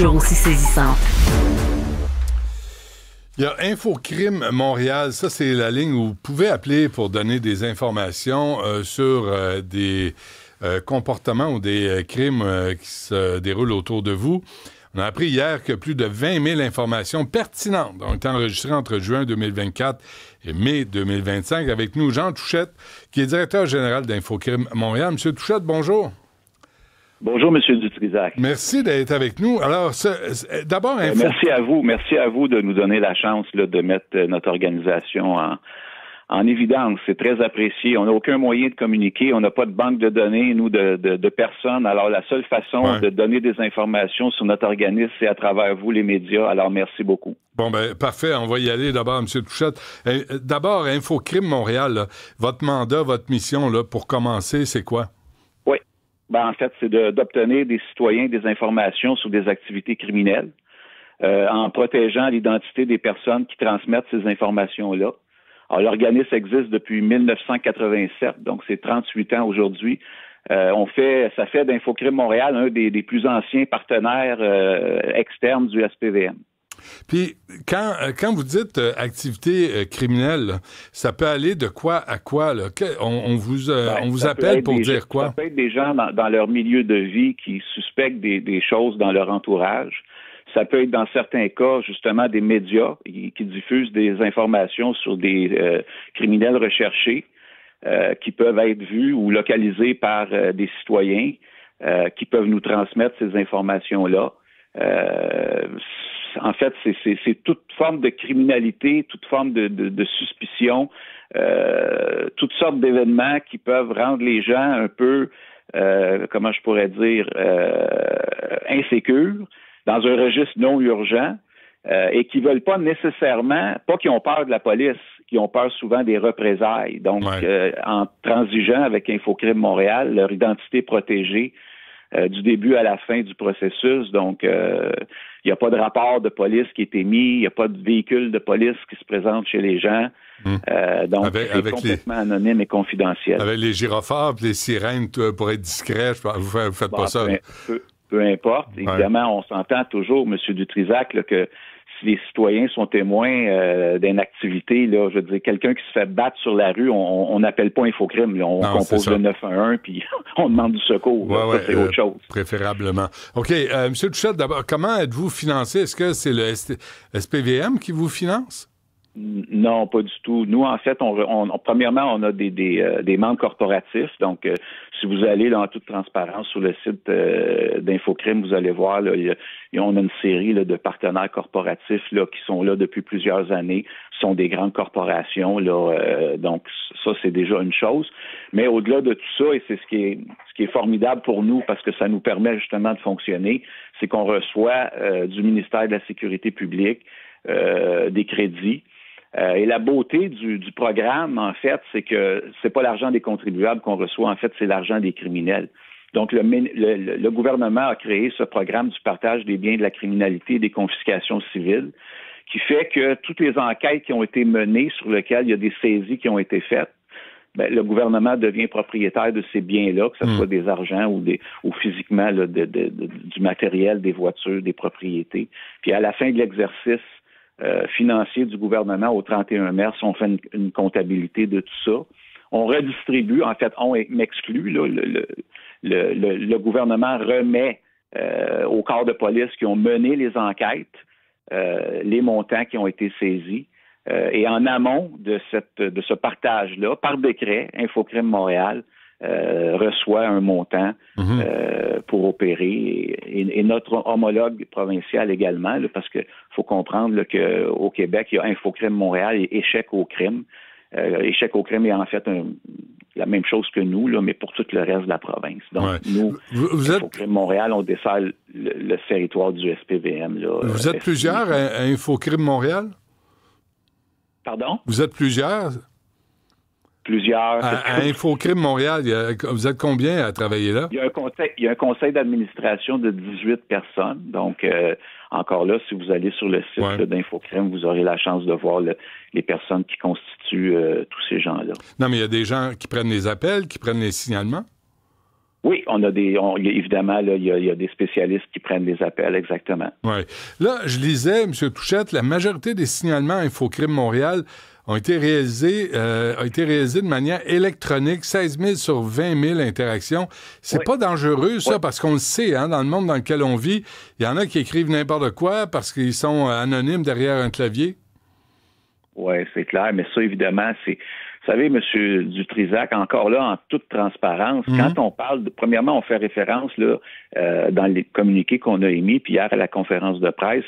toujours aussi saisissante. Il y a Infocrime Montréal, ça c'est la ligne où vous pouvez appeler pour donner des informations sur des comportements ou des crimes qui se déroulent autour de vous. On a appris hier que plus de 20 000 informations pertinentes ont été enregistrées entre juin 2024 et mai 2025. Avec nous, Jean Touchette, qui est directeur général d'Infocrime Montréal. Monsieur Touchette, bonjour. Bonjour, M. Dutrisac. Merci d'être avec nous. Alors, d'abord... Merci à vous de nous donner la chance là, de mettre notre organisation en évidence. C'est très apprécié. On n'a aucun moyen de communiquer. On n'a pas de banque de données, nous, de personnes. Alors, la seule façon de donner des informations sur notre organisme, c'est à travers vous, les médias. Alors, merci beaucoup. Bon, ben parfait. On va y aller d'abord, M. Touchette. D'abord, Infocrime Montréal, là, votre mandat, votre mission, là, pour commencer, c'est quoi? Oui. Ben, en fait, c'est d'obtenir des citoyens des informations sur des activités criminelles en protégeant l'identité des personnes qui transmettent ces informations-là. Alors, l'organisme existe depuis 1987, donc c'est 38 ans aujourd'hui. Ça fait d'Infocrime Montréal un des plus anciens partenaires externes du SPVM. Puis, quand vous dites activité criminelle, ça peut aller de quoi à quoi, là? On vous appelle pour dire quoi? Ça peut être des gens dans leur milieu de vie qui suspectent des choses dans leur entourage. Ça peut être, dans certains cas, justement, des médias qui diffusent des informations sur des criminels recherchés qui peuvent être vus ou localisés par des citoyens qui peuvent nous transmettre ces informations-là. En fait, c'est toute forme de criminalité, toute forme de suspicion, toutes sortes d'événements qui peuvent rendre les gens un peu, comment je pourrais dire, insécures, dans un registre non urgent, et qui veulent pas nécessairement, pas qu'ils ont peur de la police, qui ont peur souvent des représailles. Donc, en transigeant avec Infocrime Montréal, leur identité est protégée du début à la fin du processus. Donc, il n'y a pas de rapport de police qui est émis, il n'y a pas de véhicule de police qui se présente chez les gens. Donc, c'est complètement anonyme et confidentiel. Avec les gyrophares et les sirènes, pour être discret, vous faites pas ça. Peu importe. Évidemment, on s'entend toujours, M. Dutrisac, là, que si les citoyens sont témoins d'une activité, là, je veux dire, quelqu'un qui se fait battre sur la rue, on n'appelle pas Infocrime. Là, on compose le 911 puis on demande du secours. Ça, c'est autre chose. Préférablement. OK. M. Touchette, d'abord, comment êtes-vous financé? Est-ce que c'est le SPVM qui vous finance? Non, pas du tout. Nous, en fait, premièrement, on a des membres corporatifs. Donc, si vous allez dans toute transparence sur le site d'Infocrime, vous allez voir, là, on a une série là, de partenaires corporatifs là, qui sont là depuis plusieurs années. Ce sont des grandes corporations. Là, donc, ça, c'est déjà une chose. Mais au-delà de tout ça, et c'est ce qui est formidable pour nous, parce que ça nous permet justement de fonctionner, c'est qu'on reçoit du ministère de la Sécurité publique des crédits. Et la beauté du programme, en fait, c'est que c'est pas l'argent des contribuables qu'on reçoit, en fait, c'est l'argent des criminels. Donc, le gouvernement a créé ce programme du partage des biens de la criminalité et des confiscations civiles, qui fait que toutes les enquêtes qui ont été menées, sur lesquelles il y a des saisies qui ont été faites, le gouvernement devient propriétaire de ces biens-là, que ce soit des argents ou physiquement là, du matériel, des voitures, des propriétés. Puis à la fin de l'exercice financier du gouvernement au 31 mars, on fait une comptabilité de tout ça. On redistribue, en fait, on m'exclut, là, le gouvernement remet aux corps de police qui ont mené les enquêtes les montants qui ont été saisis. Et en amont de ce partage-là, par décret, Infocrime Montréal reçoit un montant pour opérer et notre homologue provincial également, là, parce que faut comprendre là, qu'au Québec, il y a Infocrime Montréal et Échec au crime. Échec au crime est en fait la même chose que nous, là, mais pour tout le reste de la province. Donc, nous, Infocrime Montréal, on dessert le territoire du SPVM. Là, vous êtes plusieurs à Infocrime Montréal? Pardon? Vous êtes plusieurs? Plusieurs. À Infocrime Montréal, vous êtes combien à travailler là? Il y a un conseil d'administration de 18 personnes. Donc, encore là, si vous allez sur le site d'Infocrime, vous aurez la chance de voir les personnes qui constituent tous ces gens-là. Non, mais il y a des gens qui prennent les appels, qui prennent les signalements? Oui, évidemment, là, il y a des spécialistes qui prennent les appels, exactement. Oui. Là, je lisais, M. Touchette, la majorité des signalements à Infocrime Montréal ont été réalisés de manière électronique, 16 000 sur 20 000 interactions. C'est pas dangereux, ça, parce qu'on le sait, hein, dans le monde dans lequel on vit, il y en a qui écrivent n'importe quoi parce qu'ils sont anonymes derrière un clavier. Oui, c'est clair, mais ça, évidemment, c'est... Vous savez, M. Dutrisac, encore là, en toute transparence, quand on parle premièrement, on fait référence là dans les communiqués qu'on a émis, puis hier à la conférence de presse,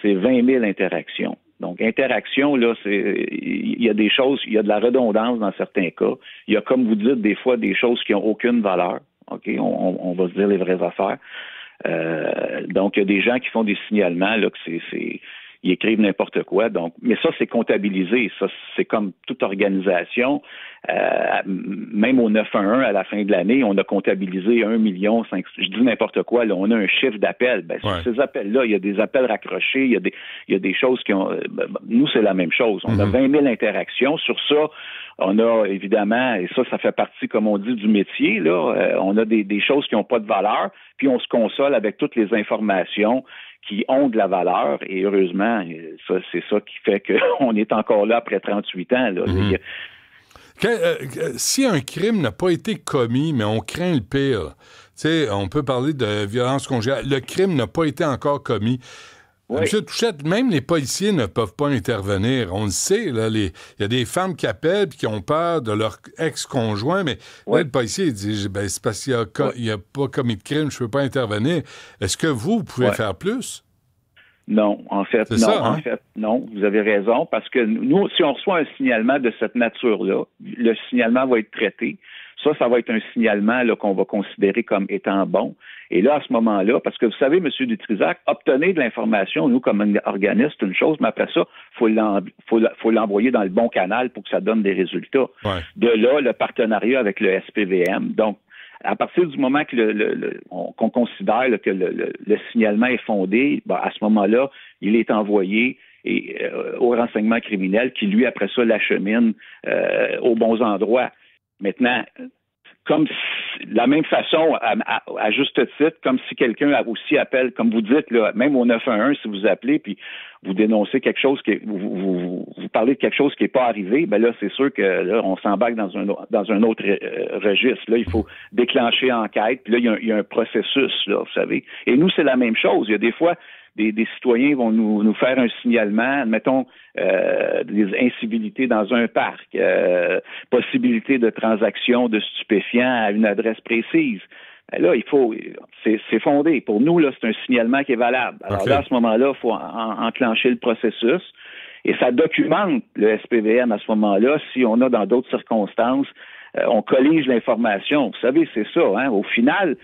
c'est 20 000 interactions. Donc, interaction, là, il y a des choses, il y a de la redondance dans certains cas. Il y a, comme vous dites, des fois, des choses qui n'ont aucune valeur. OK? On va se dire les vraies affaires. Donc, il y a des gens qui font des signalements, là, que ils écrivent n'importe quoi. Donc, mais ça, c'est comptabilisé. Ça, c'est comme toute organisation. Même au 911, à la fin de l'année, on a comptabilisé 1,5 million. Je dis n'importe quoi. Là, on a un chiffre d'appels. Sur ces appels-là, il y a des appels raccrochés. Il y a des choses qui ont... nous, c'est la même chose. On a 20 000 interactions. Sur ça, on a évidemment, et ça fait partie, comme on dit, du métier, là. On a des choses qui n'ont pas de valeur, puis on se console avec toutes les informations qui ont de la valeur, et heureusement, ça, c'est ça qui fait qu'on est encore là après 38 ans. Là. Si un crime n'a pas été commis, mais on craint le pire, tu sais, on peut parler de violence conjugale, le crime n'a pas été encore commis. Oui. M. Touchette, même les policiers ne peuvent pas intervenir. On le sait, là, il y a des femmes qui appellent et qui ont peur de leur ex-conjoint, mais là, le policier il dit c'est parce qu'il n'a pas commis de crime, je ne peux pas intervenir. Est-ce que vous pouvez faire plus? Non, en fait, non. Vous avez raison, parce que nous, si on reçoit un signalement de cette nature-là, le signalement va être traité. Ça va être un signalement là, qu'on va considérer comme étant bon. Et là, à ce moment-là, parce que vous savez, M. Dutrisac, obtenir de l'information, nous, comme un organisme, c'est une chose, mais après ça, faut l'envoyer dans le bon canal pour que ça donne des résultats. Ouais. De là, le partenariat avec le SPVM. Donc, à partir du moment que qu'on considère là, que le signalement est fondé, à ce moment-là, il est envoyé au renseignement criminel qui, lui, après ça, l'achemine aux bons endroits. Maintenant, comme la même façon, à juste titre, comme si quelqu'un aussi appelle, comme vous dites, là, même au 911, si vous appelez, puis vous dénoncez quelque chose vous parlez de quelque chose qui n'est pas arrivé, ben là, c'est sûr que là, on s'embarque dans un autre registre. Là, il faut déclencher enquête, puis là, il y a un processus, là, vous savez. Et nous, c'est la même chose. Il y a des fois des citoyens vont nous faire un signalement, admettons, des incivilités dans un parc, possibilité de transaction de stupéfiants à une adresse précise. Là, c'est fondé. Pour nous, là, c'est un signalement qui est valable. Alors là, à ce moment-là, il faut enclencher le processus et ça documente le SPVM à ce moment-là. Si on a dans d'autres circonstances, on collige l'information. Vous savez, c'est ça, hein. Au final,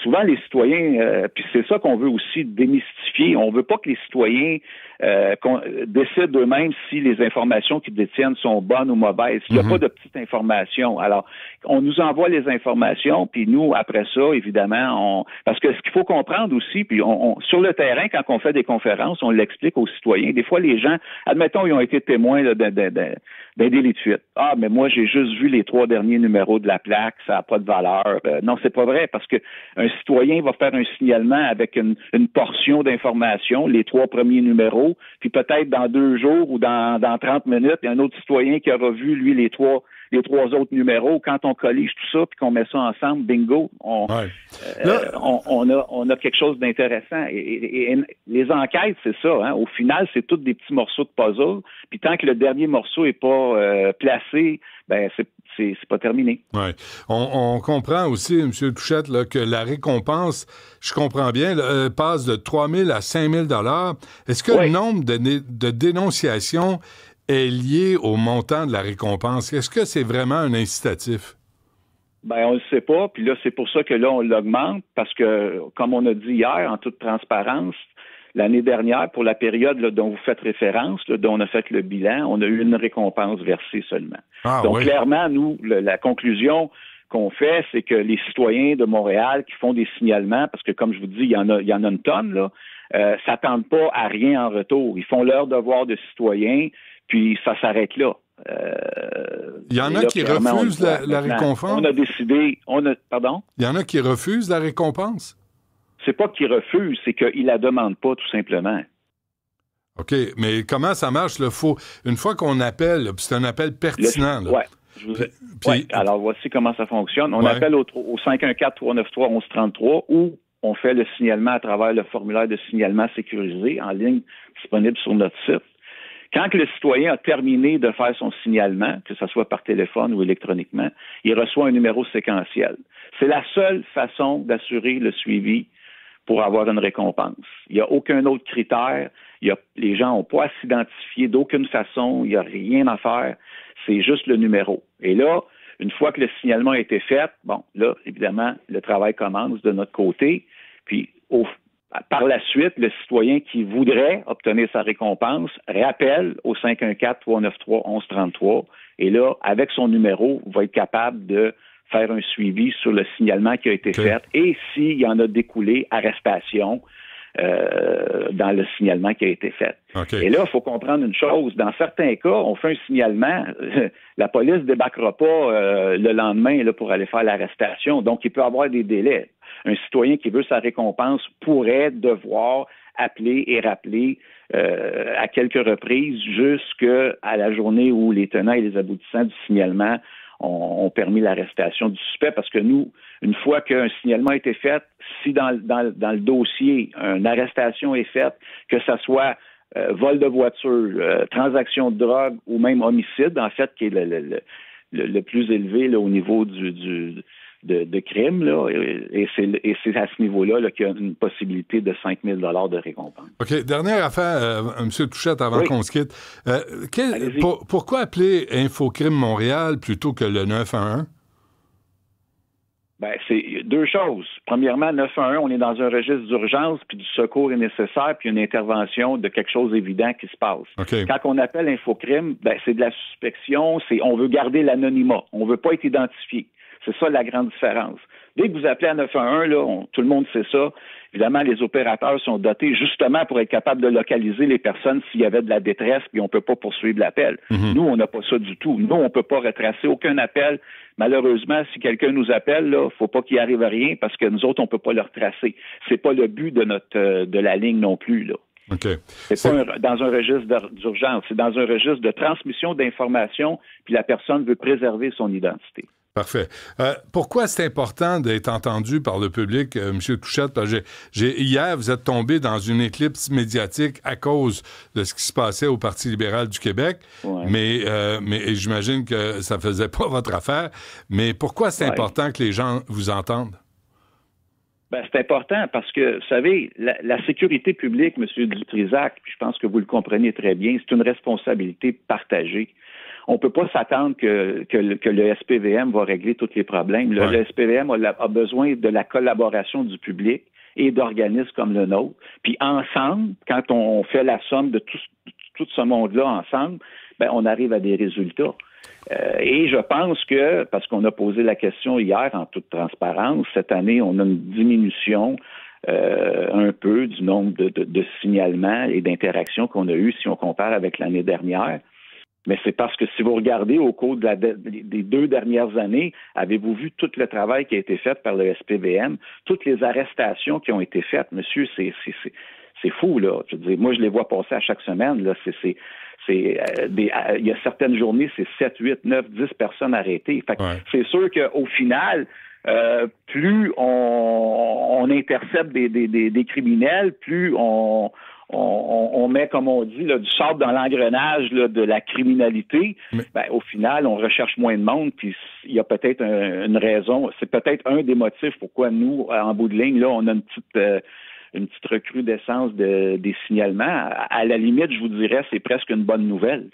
souvent, les citoyens, puis c'est ça qu'on veut aussi démystifier, on veut pas que les citoyens décident d'eux-mêmes si les informations qu'ils détiennent sont bonnes ou mauvaises. Il n'y a pas de petites informations. Alors, on nous envoie les informations, puis nous, après ça, évidemment, parce que ce qu'il faut comprendre aussi, puis sur le terrain, quand on fait des conférences, on l'explique aux citoyens. Des fois, les gens, admettons, ils ont été témoins d'un délit de fuite. Ah, mais moi, j'ai juste vu les 3 derniers numéros de la plaque, ça n'a pas de valeur. Non, c'est pas vrai, parce que un citoyen va faire un signalement avec une portion d'informations, les 3 premiers numéros, puis peut-être dans 2 jours ou dans 30 minutes, il y a un autre citoyen qui aura vu, lui, les trois autres numéros. Quand on collige tout ça puis qu'on met ça ensemble, bingo, on a quelque chose d'intéressant. Et les enquêtes, c'est ça. Hein? Au final, c'est tous des petits morceaux de puzzle. Puis tant que le dernier morceau n'est pas placé, ben c'est pas terminé. Oui. On comprend aussi, M. Touchette, là, que la récompense, je comprends bien, là, passe de 3 000 à 5 000 $. Est-ce que le nombre de dénonciations est lié au montant de la récompense? Est-ce que c'est vraiment un incitatif? Ben, on le sait pas. Puis là, c'est pour ça que là, on l'augmente, parce que, comme on a dit hier, en toute transparence, l'année dernière, pour la période là, dont vous faites référence, là, dont on a fait le bilan, on a eu une récompense versée seulement. Donc, clairement, nous, la conclusion qu'on fait, c'est que les citoyens de Montréal qui font des signalements, parce que, comme je vous dis, il y en a une tonne, là, s'attendent pas à rien en retour. Ils font leur devoir de citoyen, puis ça s'arrête là. Il y en a qui refusent la récompense? On a décidé... Pardon? Il y en a qui refusent la récompense? C'est pas qu'ils refusent, c'est qu'ils la demandent pas, tout simplement. OK, mais comment ça marche? Là? Une fois qu'on appelle, c'est un appel pertinent. Oui, alors voici comment ça fonctionne. On appelle au 514-393-1133 ou on fait le signalement à travers le formulaire de signalement sécurisé en ligne disponible sur notre site. Quand le citoyen a terminé de faire son signalement, que ce soit par téléphone ou électroniquement, il reçoit un numéro séquentiel. C'est la seule façon d'assurer le suivi pour avoir une récompense. Il n'y a aucun autre critère. Les gens n'ont pas à s'identifier d'aucune façon. Il n'y a rien à faire. C'est juste le numéro. Et là, une fois que le signalement a été fait, bon, là, évidemment, le travail commence de notre côté. Puis, par la suite, le citoyen qui voudrait obtenir sa récompense rappelle au 514-393-1133. Et là, avec son numéro, va être capable de faire un suivi sur le signalement qui a été fait et s'il y en a découlé arrestation dans le signalement qui a été fait. Et là, il faut comprendre une chose. Dans certains cas, on fait un signalement, la police ne débarquera pas le lendemain là, pour aller faire l'arrestation. Donc, il peut y avoir des délais. Un citoyen qui veut sa récompense pourrait devoir appeler et rappeler à quelques reprises jusqu'à la journée où les tenants et les aboutissants du signalement ont permis l'arrestation du suspect, parce que nous, une fois qu'un signalement a été fait, si dans le dossier, une arrestation est faite, que ça soit vol de voiture, transaction de drogue ou même homicide, en fait, qui est le plus élevé là, au niveau de crime, là, et c'est à ce niveau-là là, qu'il y a une possibilité de 5 000 $ de récompense. OK. Dernière affaire, M. Touchette, avant qu'on se quitte. Pourquoi appeler Infocrime Montréal plutôt que le 911? Ben, c'est deux choses. Premièrement, 911, on est dans un registre d'urgence, puis du secours est nécessaire, puis une intervention de quelque chose d'évident qui se passe. Quand on appelle Infocrime, ben, c'est de la suspicion, on veut garder l'anonymat, on veut pas être identifié. C'est ça la grande différence. Dès que vous appelez à 911, là, tout le monde sait ça. Évidemment, les opérateurs sont dotés justement pour être capables de localiser les personnes s'il y avait de la détresse, puis on ne peut pas poursuivre l'appel. Nous, on n'a pas ça du tout. Nous, on ne peut pas retracer aucun appel. Malheureusement, si quelqu'un nous appelle, il ne faut pas qu'il arrive à rien parce que nous autres, on ne peut pas le retracer. C'est pas le but de la ligne non plus, là. C'est pas dans un registre d'urgence, c'est dans un registre de transmission d'informations, puis la personne veut préserver son identité. Parfait. Pourquoi c'est important d'être entendu par le public, M. Touchette? Parce que hier, vous êtes tombé dans une éclipse médiatique à cause de ce qui se passait au Parti libéral du Québec, mais j'imagine que ça faisait pas votre affaire. Mais pourquoi c'est important que les gens vous entendent? Ben, c'est important parce que, vous savez, la sécurité publique, M. Dutrisac, je pense que vous le comprenez très bien, c'est une responsabilité partagée. On ne peut pas s'attendre que le SPVM va régler tous les problèmes. Le SPVM a besoin de la collaboration du public et d'organismes comme le nôtre. Puis ensemble, quand on fait la somme de tout ce monde-là ensemble, ben, on arrive à des résultats. Et je pense que, parce qu'on a posé la question hier en toute transparence, cette année, on a une diminution un peu du nombre de signalements et d'interactions qu'on a eues si on compare avec l'année dernière. Mais c'est parce que si vous regardez au cours des 2 dernières années, avez-vous vu tout le travail qui a été fait par le SPVM, toutes les arrestations qui ont été faites, monsieur, c'est fou, là. Je veux dire, moi, je les vois passer à chaque semaine, là. Il y a certaines journées, c'est 7, 8, 9, 10 personnes arrêtées. Fait que c'est sûr qu'au final, plus on intercepte des criminels, plus on met, comme on dit, là, du sable dans l'engrenage là, de la criminalité, ben, au final, on recherche moins de monde, puis il y a peut-être une raison. C'est peut-être un des motifs pourquoi nous, en bout de ligne, là, on a une petite recrudescence des signalements. À la limite, je vous dirais, c'est presque une bonne nouvelle.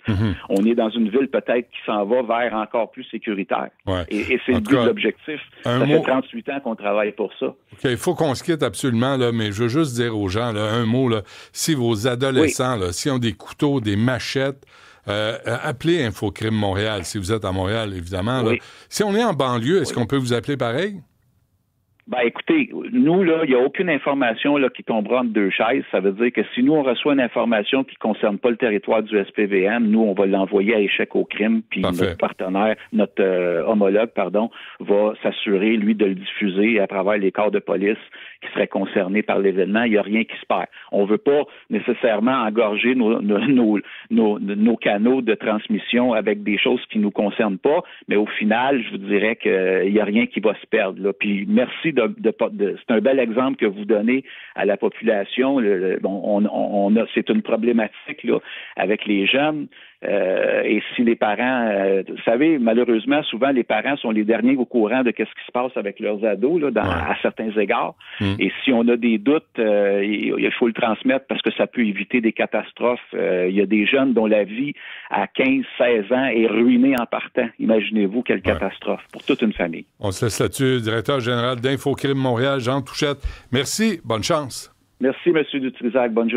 On est dans une ville peut-être qui s'en va vers encore plus sécuritaire. Et c'est le but de l'objectif. Ça fait 38 ans qu'on travaille pour ça. Il faut qu'on se quitte absolument, là, mais je veux juste dire aux gens, là, un mot, là, si vos adolescents, là, si ont des couteaux, des machettes, appelez Infocrime Montréal, si vous êtes à Montréal, évidemment. Là. Si on est en banlieue, est-ce qu'on peut vous appeler pareil? Ben écoutez, nous, là, il n'y a aucune information là, qui tombera entre deux chaises. Ça veut dire que si nous, on reçoit une information qui ne concerne pas le territoire du SPVM, nous, on va l'envoyer à échec au crime, puis notre partenaire, notre homologue, va s'assurer, lui, de le diffuser à travers les corps de police qui seraient concernés par l'événement. Il n'y a rien qui se perd. On ne veut pas nécessairement engorger nos canaux de transmission avec des choses qui ne nous concernent pas, mais au final, je vous dirais qu'il n'y a rien qui va se perdre. Là. Puis merci c'est un bel exemple que vous donnez à la population. C'est une problématique là, avec les jeunes. Et si les parents, vous savez, malheureusement, souvent les parents sont les derniers au courant de ce qui se passe avec leurs ados là, à certains égards. Et si on a des doutes, il faut le transmettre parce que ça peut éviter des catastrophes. Il y a des jeunes dont la vie à 15-16 ans est ruinée en partant. Imaginez-vous quelle catastrophe pour toute une famille. On se laisse là-dessus. Directeur général d'Infocrime Montréal, Jean Touchette. Merci. Bonne chance. Merci, M. Dutrisac. Bonne journée.